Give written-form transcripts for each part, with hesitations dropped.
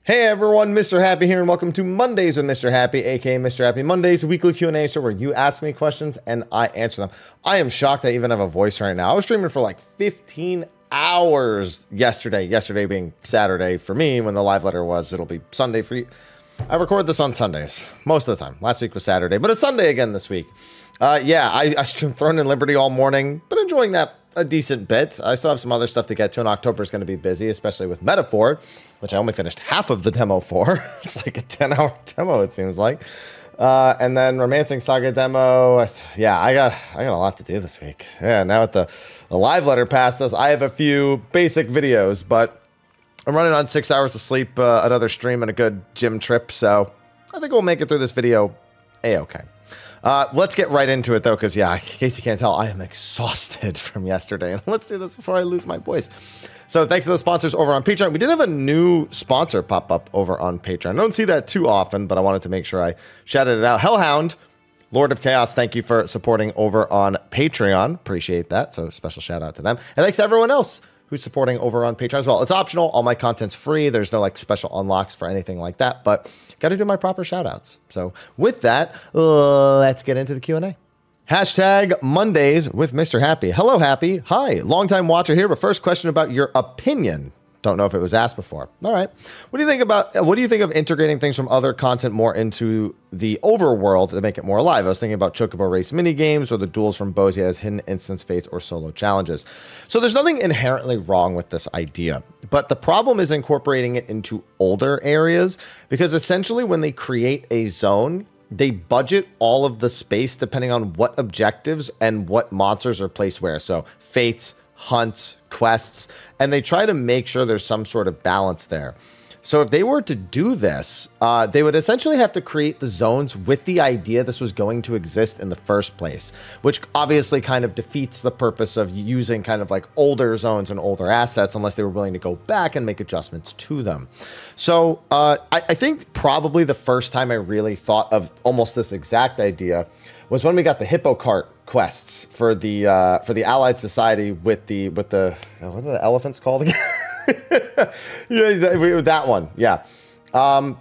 Hey everyone, Mrhappy here, and welcome to Mondays with Mrhappy, aka Mrhappy Mondays, a weekly Q&A show where you ask me questions and I answer them. I am shocked I even have a voice right now. I was streaming for like 15 hours yesterday being Saturday for me when the live letter was. It'll be Sunday for you. I record this on Sundays most of the time. Last week was Saturday, but it's Sunday again this week. I streamed Throne and Liberty all morning, but enjoying that a decent bit. I still have some other stuff to get to, and October is going to be busy, especially with Mrhappy, which I only finished half of the demo for. It's like a 10-hour demo, it seems like. And then Romancing Saga demo. Yeah, I got a lot to do this week. Yeah, now with the live letter past us, I have a few basic videos, but I'm running on 6 hours of sleep, another stream, and a good gym trip, so I think we'll make it through this video a-okay. Let's get right into it, though, because, yeah, in case you can't tell, I am exhausted from yesterday. And let's do this before I lose my voice. So thanks to the sponsors over on Patreon. We did have a new sponsor pop up over on Patreon. I don't see that too often, but I wanted to make sure I shouted it out. Hellhound, Lord of Chaos, thank you for supporting over on Patreon. Appreciate that. So special shout out to them. And thanks to everyone else who's supporting over on Patreon as well. It's optional. All my content's free. There's no like special unlocks for anything like that, but got to do my proper shout outs. So with that, let's get into the Q&A. Hashtag Mondays with Mrhappy. Hello, Happy. Hi, longtime watcher here, but first question about your opinion. Don't know if it was asked before. All right. What do you think of integrating things from other content more into the overworld to make it more alive? I was thinking about Chocobo Race minigames or the duels from Bozia as hidden instance fates or solo challenges. So there's nothing inherently wrong with this idea, but the problem is incorporating it into older areas, because essentially when they create a zone, they budget all of the space depending on what objectives and what monsters are placed where. So fates, hunts, quests, and they try to make sure there's some sort of balance there. So if they were to do this, they would essentially have to create the zones with the idea this was going to exist in the first place, which obviously kind of defeats the purpose of using kind of like older zones and older assets unless they were willing to go back and make adjustments to them. So I think probably the first time I really thought of almost this exact idea was when we got the Hippo Cart quests for the Allied Society with the what are the elephants called again? Yeah, that one. Yeah.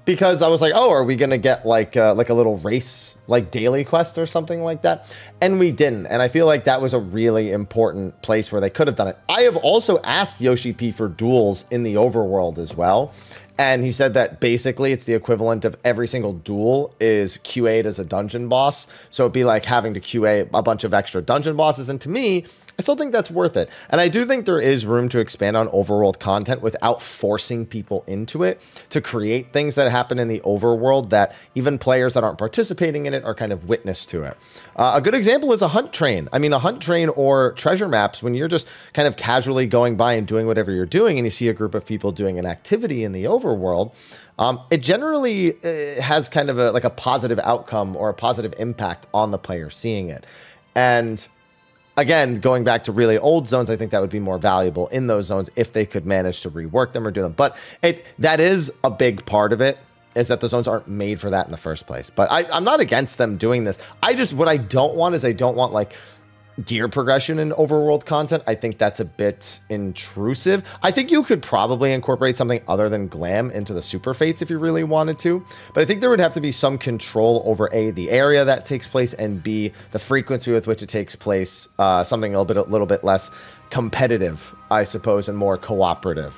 Because I was like, oh, are we going to get like a little race, like daily quest or something like that? And we didn't. And I feel like that was a really important place where they could have done it. I have also asked Yoshi P for duels in the overworld as well. And he said that basically it's the equivalent of every single duel is QA'd as a dungeon boss. So it'd be like having to QA a bunch of extra dungeon bosses. And to me, I still think that's worth it. And I do think there is room to expand on overworld content without forcing people into it, to create things that happen in the overworld that even players that aren't participating in it are kind of witness to it. A good example is a hunt train. I mean, a hunt train or treasure maps, when you're just kind of casually going by and doing whatever you're doing and you see a group of people doing an activity in the overworld, it generally has kind of like a positive outcome or a positive impact on the player seeing it. And again, going back to really old zones, I think that would be more valuable in those zones if they could manage to rework them or do them. But that is a big part of it, is that the zones aren't made for that in the first place. But I'm not against them doing this. What I don't want is I don't want like gear progression in overworld content. I think that's a bit intrusive. I think you could probably incorporate something other than glam into the super fates if you really wanted to, but I think there would have to be some control over A, the area that takes place, and B, the frequency with which it takes place, something a little bit less competitive, I suppose, and more cooperative,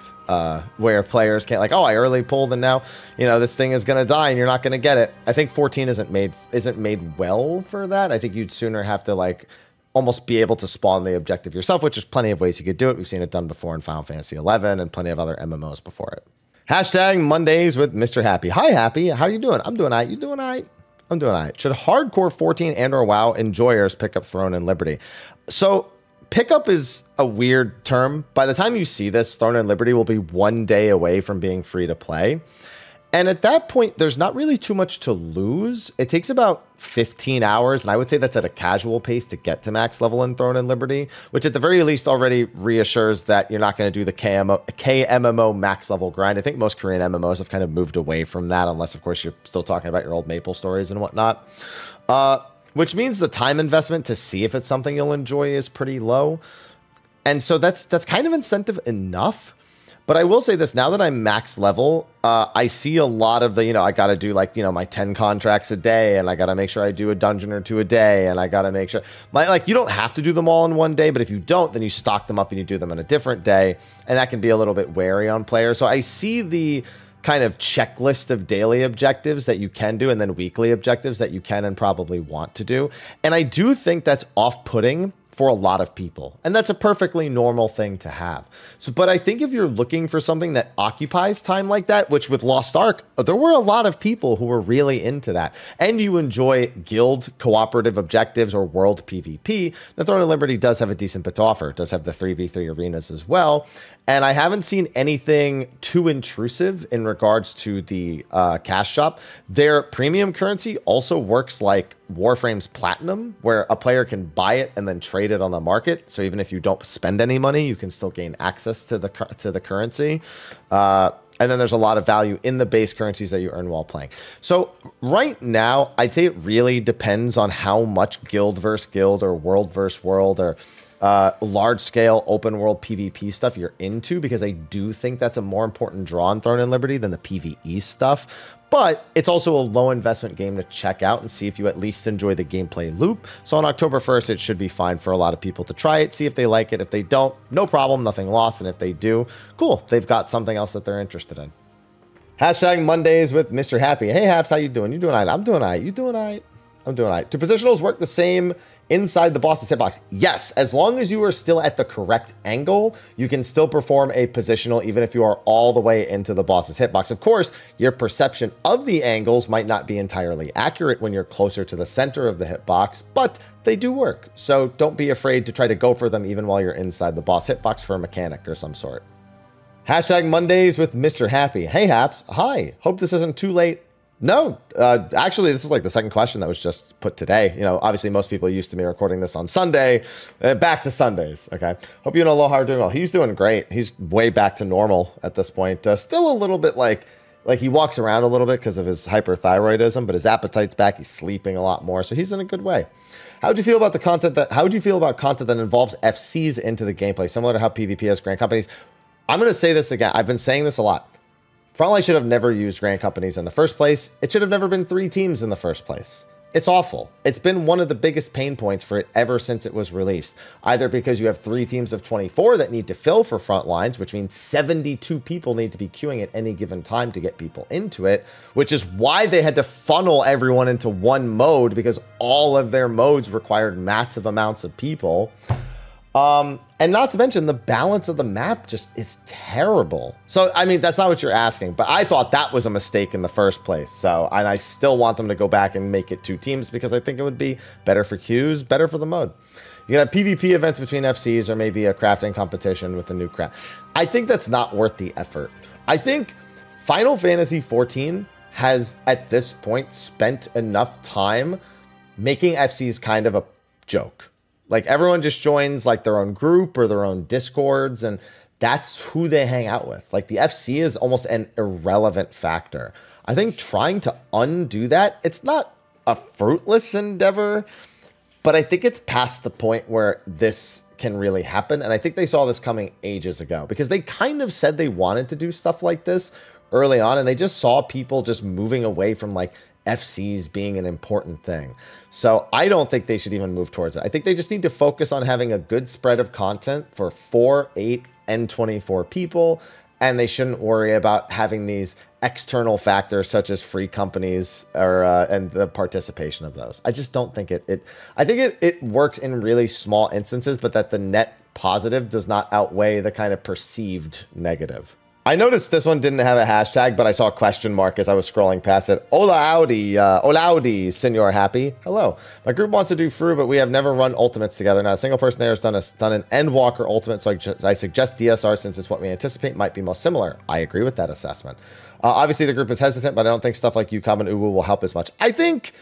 where players can't like, oh, I early pulled and now, you know, this thing is going to die and you're not going to get it. I think 14 isn't made well for that. I think you'd sooner have to like almost be able to spawn the objective yourself, which there's plenty of ways you could do it. We've seen it done before in Final Fantasy XI and plenty of other MMOs before it. Hashtag Mondays with Mrhappy. Hi, Happy. How you doing? I'm doing all right. You doing all right? I'm doing all right. Should hardcore 14 and or WoW enjoyers pick up Throne and Liberty? So pickup is a weird term. By the time you see this, Throne and Liberty will be 1 day away from being free to play. And at that point, there's not really too much to lose. It takes about 15 hours, and I would say that's at a casual pace to get to max level in Throne and Liberty, which at the very least already reassures that you're not going to do the KMMO max level grind. I think most Korean MMOs have kind of moved away from that, unless, of course, you're still talking about your old Maple stories and whatnot. Which means the time investment to see if it's something you'll enjoy is pretty low. And so that's kind of incentive enough. But I will say this, now that I'm max level, I see a lot of the, I got to do like, my 10 contracts a day, and I got to make sure I do a dungeon or two a day, and I got to make sure, you don't have to do them all in one day, but if you don't, then you stock them up and you do them on a different day, and that can be a little bit wary on players. So I see the kind of checklist of daily objectives that you can do and then weekly objectives that you can and probably want to do. And I do think that's off-putting for a lot of people. And that's a perfectly normal thing to have. So, but I think if you're looking for something that occupies time like that, which with Lost Ark, there were a lot of people who were really into that, and you enjoy guild cooperative objectives or world PvP, the Throne of Liberty does have a decent bit to offer. It does have the 3v3 arenas as well. And I haven't seen anything too intrusive in regards to the cash shop. Their premium currency also works like Warframe's Platinum, where a player can buy it and then trade it on the market. So even if you don't spend any money, you can still gain access to the currency. And then there's a lot of value in the base currencies that you earn while playing. So right now, I'd say it really depends on how much guild versus guild or world versus world or large-scale open-world PvP stuff you're into, because I do think that's a more important draw in Throne and Liberty than the PvE stuff. But it's also a low-investment game to check out and see if you at least enjoy the gameplay loop. So on October 1st, it should be fine for a lot of people to try it, see if they like it. If they don't, no problem, nothing lost. And if they do, cool, they've got something else that they're interested in. Hashtag Mondays with Mr. Happy. Hey, Haps, how you doing? You doing all right? I'm doing all right. You doing all right? I'm doing all right. Do positionals work the same inside the boss's hitbox? Yes, as long as you are still at the correct angle, you can still perform a positional even if you are all the way into the boss's hitbox. Of course, your perception of the angles might not be entirely accurate when you're closer to the center of the hitbox, but they do work. So don't be afraid to try to go for them even while you're inside the boss hitbox for a mechanic or some sort. Hashtag Mondays with Mr. Happy. Hey, Haps. Hi. Hope this isn't too late. No, actually, this is like the second question that was just put today. Obviously, most people are used to me recording this on Sunday. Back to Sundays, okay? Hope you and Aloha are doing well. He's doing great. He's way back to normal at this point. Still a little bit like he walks around a little bit because of his hyperthyroidism, but his appetite's back. He's sleeping a lot more, so he's in a good way. How do you feel about the content how would you feel about content that involves FCs into the gameplay, similar to how PvP has grand companies? I'm going to say this again. I've been saying this a lot. Frontline should have never used grand companies in the first place. It should have never been 3 teams in the first place. It's awful. It's been one of the biggest pain points for it ever since it was released. Either because you have 3 teams of 24 that need to fill for Frontlines, which means 72 people need to be queuing at any given time to get people into it, which is why they had to funnel everyone into one mode, because all of their modes required massive amounts of people. And not to mention the balance of the map just is terrible. So, I mean, that's not what you're asking, but I thought that was a mistake in the first place. So, and I still want them to go back and make it 2 teams because I think it would be better for queues, better for the mode. You can have PvP events between FCs or maybe a crafting competition with the new craft. I think that's not worth the effort. I think Final Fantasy XIV has, at this point, spent enough time making FCs kind of a joke. Like, everyone just joins like their own group or their own discords, and that's who they hang out with. Like, the FC is almost an irrelevant factor. I think trying to undo that, it's not a fruitless endeavor, but I think it's past the point where this can really happen. And I think they saw this coming ages ago, because they kind of said they wanted to do stuff like this early on, and they just saw people just moving away from like FCs being an important thing. So I don't think they should even move towards it. I think they just need to focus on having a good spread of content for 4, 8, and 24 people. And they shouldn't worry about having these external factors such as free companies or and the participation of those. I just don't think I think it works in really small instances, but that the net positive does not outweigh the kind of perceived negative. I noticed this one didn't have a hashtag, but I saw a question mark as I was scrolling past it. Hola howdy, Senor Happy. Hello. My group wants to do Fru, but we have never run ultimates together. Not a single person there has done an Endwalker ultimate, so I suggest DSR since it's what we anticipate might be most similar. I agree with that assessment. Obviously, the group is hesitant, but I don't think stuff like UCOB and Uwu will help as much. I think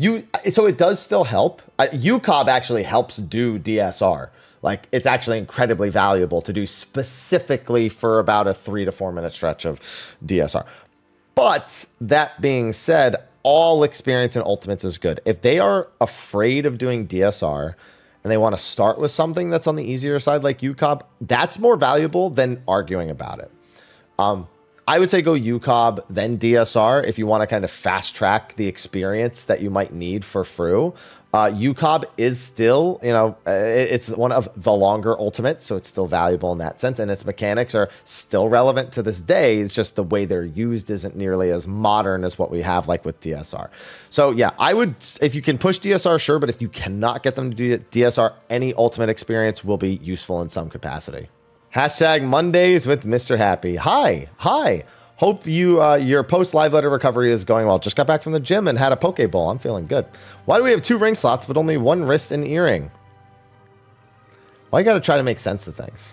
so it does still help. UCOB actually helps do DSR. Like, it's actually incredibly valuable to do specifically for about a 3 to 4 minute stretch of DSR. But that being said, all experience in ultimates is good. If they are afraid of doing DSR, and they want to start with something that's on the easier side like UCOB, that's more valuable than arguing about it. I would say go UCOB, then DSR if you want to kind of fast track the experience that you might need for Fru. UCOB is still, you know, it's one of the longer ultimates, so it's still valuable in that sense, and its mechanics are still relevant to this day. It's just the way they're used isn't nearly as modern as what we have like with DSR. So yeah, I would, if you can push DSR, sure, but if you cannot get them to do DSR, any ultimate experience will be useful in some capacity. Hashtag Mondays with Mr. Happy. Hi. Hope your post-live letter recovery is going well. Just got back from the gym and had a poke bowl. I'm feeling good. Why do we have 2 ring slots but only 1 wrist and earring? Why you got to try to make sense of things?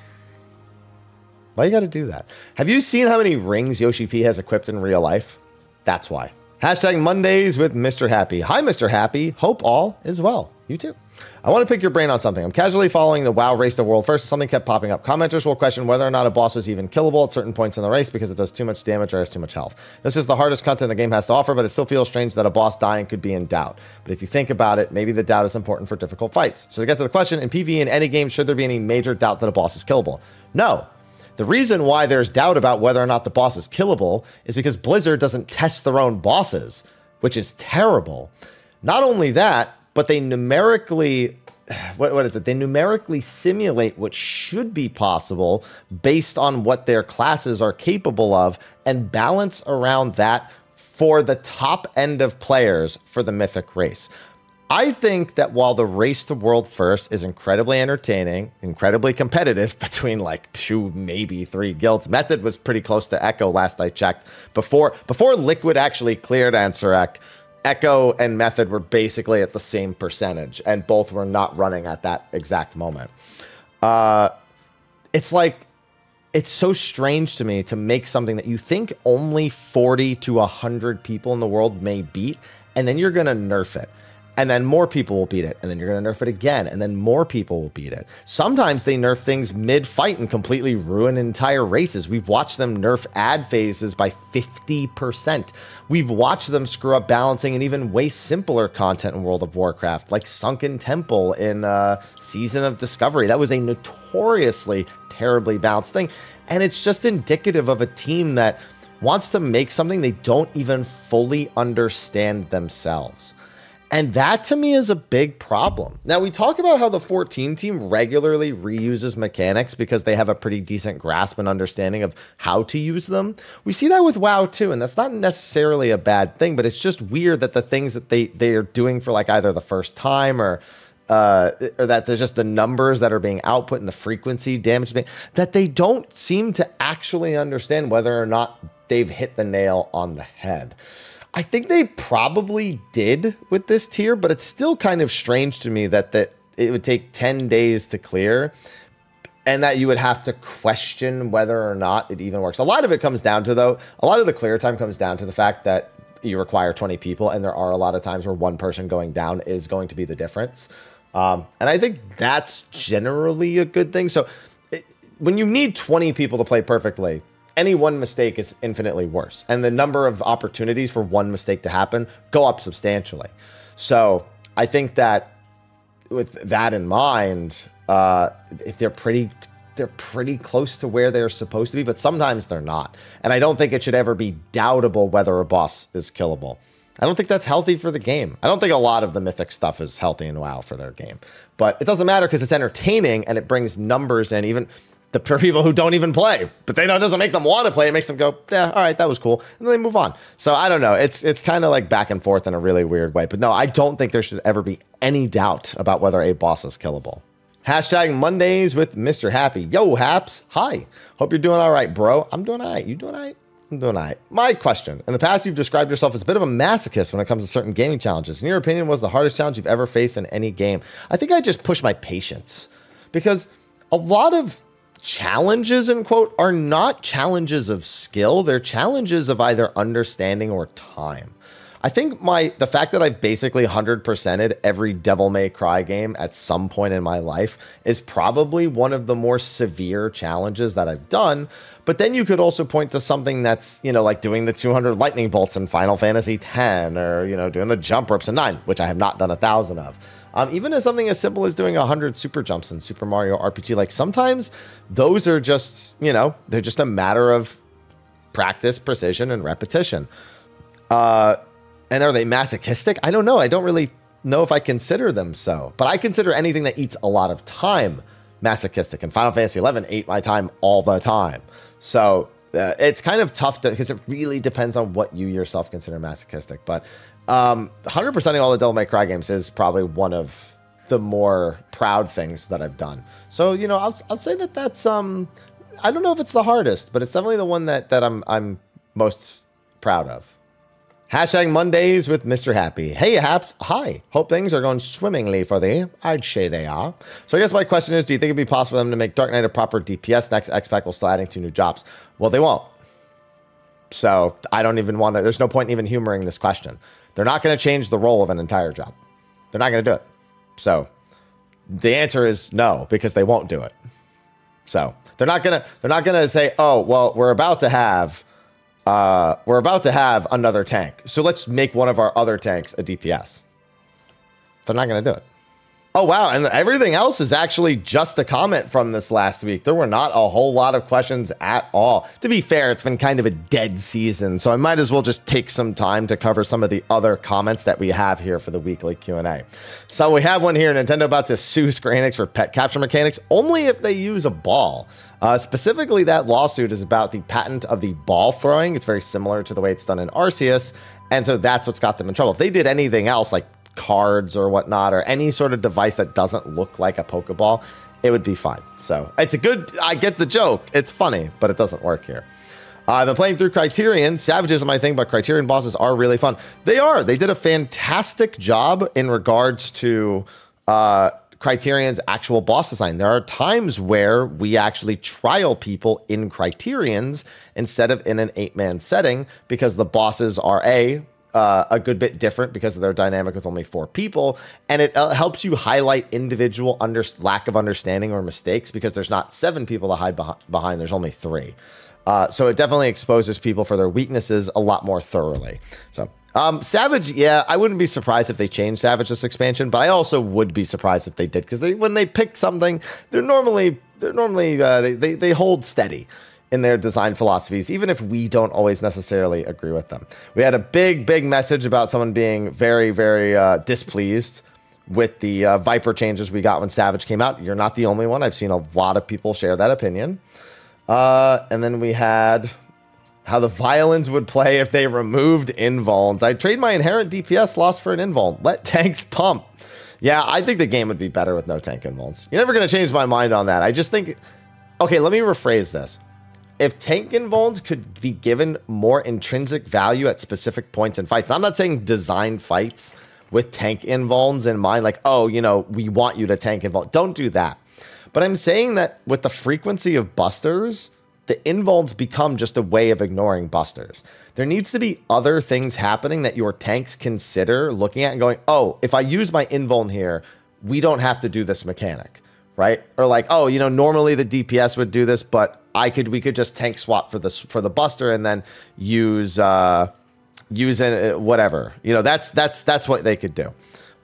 Why you got to do that? Have you seen how many rings Yoshi P has equipped in real life? That's why. Hashtag Mondays with Mr. Happy. Hi, Mr. Happy. Hope all is well. You too. I want to pick your brain on something. I'm casually following the WoW race to world first. Something kept popping up. Commenters will question whether or not a boss was even killable at certain points in the race because it does too much damage or has too much health. This is the hardest content the game has to offer, but it still feels strange that a boss dying could be in doubt. But if you think about it, maybe the doubt is important for difficult fights. So to get to the question, in PvE in any game, should there be any major doubt that a boss is killable? No. The reason why there's doubt about whether or not the boss is killable is because Blizzard doesn't test their own bosses, which is terrible. Not only that, but they numerically, what is it? They numerically simulate what should be possible based on what their classes are capable of and balance around that for the top end of players for the Mythic race. I think that while the race to world first is incredibly entertaining, incredibly competitive between like 2, maybe 3 guilds, Method was pretty close to Echo last I checked. Before Liquid actually cleared Ansurek, Echo and Method were basically at the same percentage, and both were not running at that exact moment. It's like, it's so strange to me to make something that you think only 40 to 100 people in the world may beat, and then you're going to nerf it. And then more people will beat it, and then you're going to nerf it again, and then more people will beat it. Sometimes they nerf things mid-fight and completely ruin entire races. We've watched them nerf ad phases by 50%. We've watched them screw up balancing and even way simpler content in World of Warcraft, like Sunken Temple in Season of Discovery. That was a notoriously terribly balanced thing, and it's just indicative of a team that wants to make something they don't even fully understand themselves. And that to me is a big problem. Now, we talk about how the 14 team regularly reuses mechanics because they have a pretty decent grasp and understanding of how to use them. We see that with WoW too, and that's not necessarily a bad thing, but it's just weird that the things that they are doing for like either the first time or that they're just the numbers that are being output and the frequency damage, that they don't seem to actually understand whether or not they've hit the nail on the head. I think they probably did with this tier, but it's still kind of strange to me that it would take 10 days to clear and that you would have to question whether or not it even works. A lot of it comes down to, though, a lot of the clear time comes down to the fact that you require 20 people, and there are a lot of times where one person going down is going to be the difference. And I think that's generally a good thing. So when you need 20 people to play perfectly, any one mistake is infinitely worse. And the number of opportunities for one mistake to happen go up substantially. So I think that with that in mind, they're pretty close to where they're supposed to be, but sometimes they're not. And I don't think it should ever be doubtable whether a boss is killable. I don't think that's healthy for the game. I don't think a lot of the Mythic stuff is healthy in WoW for their game. But it doesn't matter because it's entertaining and it brings numbers in, even for people who don't even play, but they know it doesn't make them want to play. It makes them go, yeah, all right, that was cool. And then they move on. So I don't know. It's kind of like back and forth in a really weird way. But no, I don't think there should ever be any doubt about whether a boss is killable. Hashtag Mondays with Mr. Happy. Yo, Haps. Hi. Hope you're doing all right, bro. I'm doing all right. You doing all right? I'm doing all right. My question. In the past, you've described yourself as a bit of a masochist when it comes to certain gaming challenges. In your opinion, was the hardest challenge you've ever faced in any game? I think I just push my patience because a lot of challenges, in quote, are not challenges of skill. They're challenges of either understanding or time. I think the fact that I've basically 100%ed every Devil May Cry game at some point in my life is probably one of the more severe challenges that I've done. But then you could also point to something that's, you know, like doing the 200 lightning bolts in Final Fantasy X, or, you know, doing the jump ropes in 9, which I have not done 1,000 of. Even as something as simple as doing 100 super jumps in Super Mario RPG, like sometimes those are just, you know, they're just a matter of practice, precision, and repetition. And are they masochistic? I don't know. I don't really know if I consider them so, but I consider anything that eats a lot of time masochistic, and Final Fantasy XI ate my time all the time. So it's kind of tough because it really depends on what you yourself consider masochistic. But 100%ing all the Devil May Cry games is probably one of the more proud things that I've done. So, you know, I'll say that that's, I don't know if it's the hardest, but it's definitely the one that I'm most proud of. Hashtag Mondays with Mr. Happy. Hey, Haps. Hi. Hope things are going swimmingly for thee. I'd say they are. So I guess my question is, do you think it'd be possible for them to make Dark Knight a proper DPS next X-Pack while still adding 2 new jobs? Well, they won't. So I don't even want to, there's no point in even humoring this question. They're not going to change the role of an entire job. They're not going to do it. So the answer is no, because they won't do it. So they're not going to say, oh, well, we're about to have another tank, so let's make one of our other tanks a DPS. They're not going to do it. Oh, wow. And everything else is actually just a comment from this last week. There were not a whole lot of questions at all. To be fair, it's been kind of a dead season, so I might as well just take some time to cover some of the other comments that we have here for the weekly Q&A. So we have one here. Nintendo about to sue Square Enix for pet capture mechanics only if they use a ball. Specifically, that lawsuit is about the patent of the ball throwing. It's very similar to the way it's done in Arceus, and so that's what's got them in trouble. If they did anything else, like cards or whatnot, or any sort of device that doesn't look like a Pokeball, it would be fine. So it's a good, I get the joke. It's funny, but it doesn't work here. I've been playing through Criterion. Savages are my thing, but Criterion bosses are really fun. They are. They did a fantastic job in regards to Criterion's actual boss design. There are times where we actually trial people in Criterion's instead of in an 8-man setting, because the bosses are a good bit different because of their dynamic with only 4 people, and it helps you highlight individual lack of understanding or mistakes, because there's not 7 people to hide behind, there's only 3. So it definitely exposes people for their weaknesses a lot more thoroughly. So Savage, yeah, I wouldn't be surprised if they changed Savage this expansion, but I also would be surprised if they did, because when they pick something, they hold steady in their design philosophies, even if we don't always necessarily agree with them. We had a big message about someone being very displeased with the Viper changes we got when Savage came out. You're not the only one. I've seen a lot of people share that opinion. And then we had how the violins would play if they removed invulns. I'd trade my inherent DPS loss for an invuln. Let tanks pump. Yeah, I think the game would be better with no tank invulns. You're never going to change my mind on that. I just think, okay, let me rephrase this. If tank invulns could be given more intrinsic value at specific points in fights, and I'm not saying design fights with tank invulns in mind, like, oh, you know, we want you to tank invuln. Don't do that. But I'm saying that with the frequency of busters, the invulns become just a way of ignoring busters. There needs to be other things happening that your tanks consider looking at and going, oh, if I use my invuln here, we don't have to do this mechanic, right? Or like, oh, you know, normally the DPS would do this, but we could just tank swap for the buster and then use whatever. You know, that's what they could do.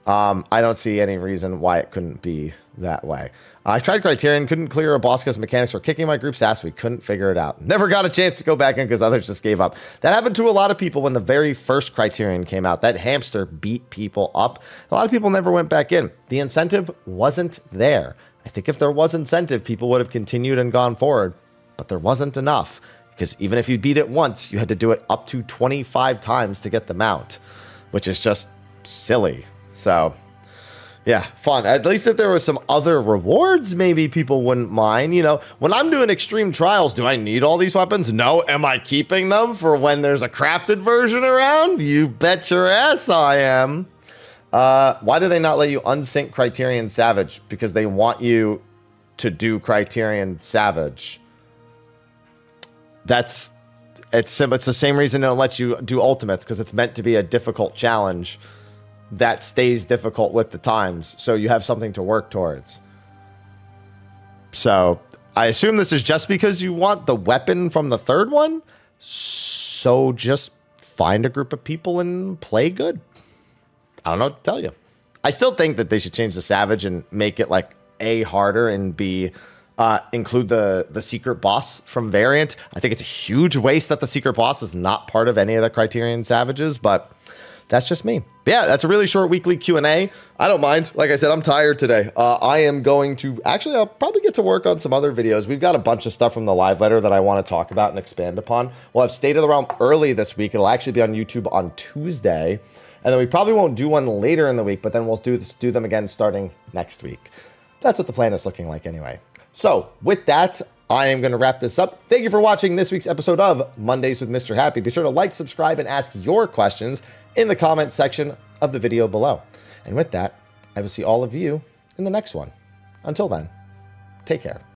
I don't see any reason why it couldn't be that way. I tried Criterion, couldn't clear a boss because mechanics were kicking my group's ass. We couldn't figure it out. Never got a chance to go back in because others just gave up. That happened to a lot of people when the very first Criterion came out. That hamster beat people up. A lot of people never went back in. The incentive wasn't there. I think if there was incentive, people would have continued and gone forward, but there wasn't enough, because even if you beat it once, you had to do it up to 25 times to get the mount, which is just silly. So yeah, fun. At least if there were some other rewards, maybe people wouldn't mind. You know, when I'm doing extreme trials, do I need all these weapons? No. Am I keeping them for when there's a crafted version around? You bet your ass I am. Why do they not let you unsync Criterion Savage? Because they want you to do Criterion Savage. That's, It's simple. It's the same reason they don't let you do ultimates, because it's meant to be a difficult challenge that stays difficult with the times, so you have something to work towards. So I assume this is just because you want the weapon from the third one. So just find a group of people and play good. I don't know what to tell you. I still think that they should change the Savage and make it like A, harder, and B, include the secret boss from Variant. I think it's a huge waste that the secret boss is not part of any of the Criterion Savages, but that's just me. But yeah, that's a really short weekly Q&A. I don't mind. Like I said, I'm tired today. I am going to, actually, I'll probably get to work on some other videos. We've got a bunch of stuff from the live letter that I want to talk about and expand upon. We'll have State of the Realm early this week. It'll actually be on YouTube on Tuesday. And then we probably won't do one later in the week, but then we'll do them again starting next week. That's what the plan is looking like anyway. So with that, I am going to wrap this up. Thank you for watching this week's episode of Mondays with Mr. Happy. Be sure to like, subscribe, and ask your questions in the comment section of the video below. And with that, I will see all of you in the next one. Until then, take care.